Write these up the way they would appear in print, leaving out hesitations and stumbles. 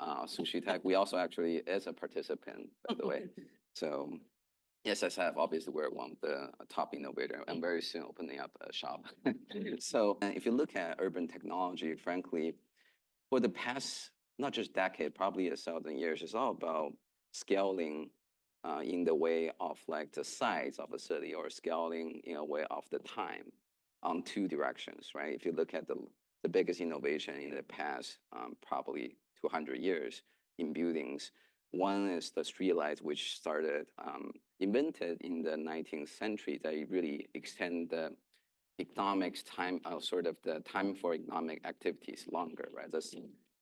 Sushi Tech. We also actually is a participant, by the way. So SSF, obviously, we're one of the top innovator and very soon opening up a shop. So if you look at urban technology, frankly, for the past, not just decade, probably 1,000 years, it's all about scaling in the way of like the size of a city or scaling in a way of the time on two directions, right? If you look at the biggest innovation in the past, probably 200 years in buildings, one is the streetlights, which started invented in the 19th century. They really extend the economics time, sort of the time for economic activities longer, right? That's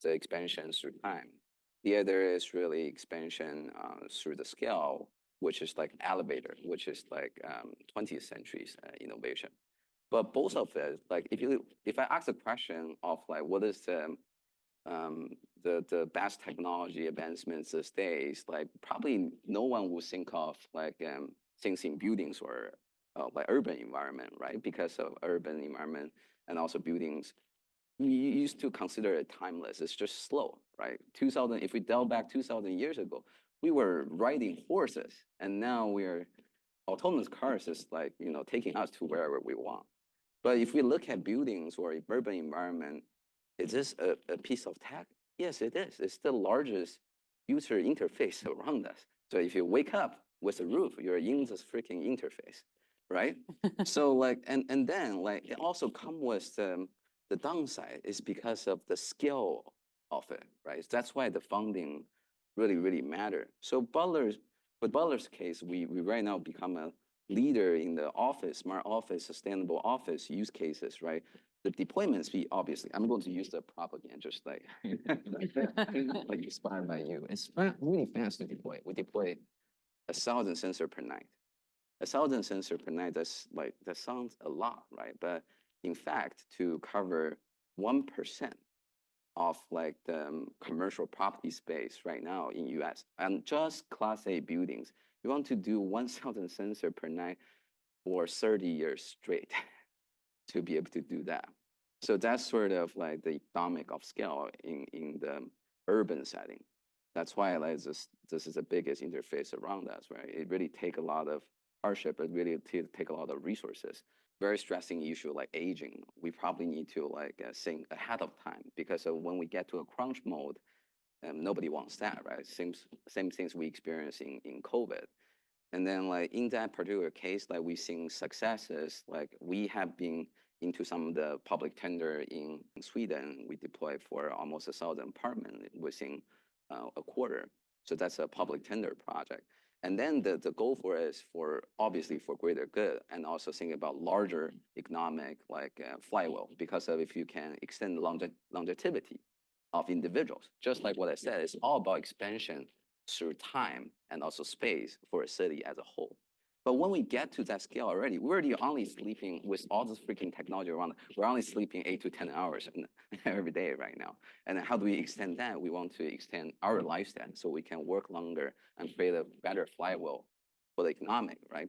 the expansion through time. The other is really expansion through the scale, which is like elevator, which is like 20th century's innovation. But both of it, like if I ask a question of like what is the best technology advancements these days, like probably no one will think of like things in buildings or like urban environment, right? Because of urban environment and also buildings, we used to consider it timeless. It's just slow, right? 2000, if we delve back 2000 years ago, we were riding horses, and now we're autonomous cars is like, taking us to wherever we want. But if we look at buildings or urban environment, is this a piece of tech? Yes, it is. It's the largest user interface around us. So if you wake up with a roof, you're in this freaking interface, right? So like, and then like it also comes with the downside is because of the scale of it, right? That's why the funding really, really matter. So with Butlr's case, we right now become a leader in the office, smart office, sustainable office use cases, right? The deployment speed, obviously, I'm going to use the prop again, just like, like inspired by you. It's really fast to deploy. We deploy 1,000 sensor per night. 1,000 sensor per night, that sounds a lot, right? But in fact, to cover 1% of like the commercial property space right now in US, and just Class A buildings, you want to do 1,000 sensor per night for 30 years straight to be able to do that. So that's sort of like the economic of scale in the urban setting. That's why like this is the biggest interface around us, right? It really take a lot of hardship, it really take a lot of resources. Very stressing issue like aging. We probably need to like think ahead of time, because when we get to a crunch mode, nobody wants that, right? Same things we experience in COVID. And then like in that particular case, like we've seen successes, like we have been into some of the public tender in Sweden. We deployed for almost 1,000 apartments within a quarter. So that's a public tender project. And then the goal for it is obviously for greater good, and also think about larger economic like flywheel, because of if you can extend the longevity of individuals, just like what I said, it's all about expansion through time and also space for a city as a whole. But when we get to that scale already, we're already only sleeping with all this freaking technology around. We're only sleeping 8 to 10 hours every day right now. And how do we extend that? We want to extend our lifespan so we can work longer and create a better flywheel for the economic, right?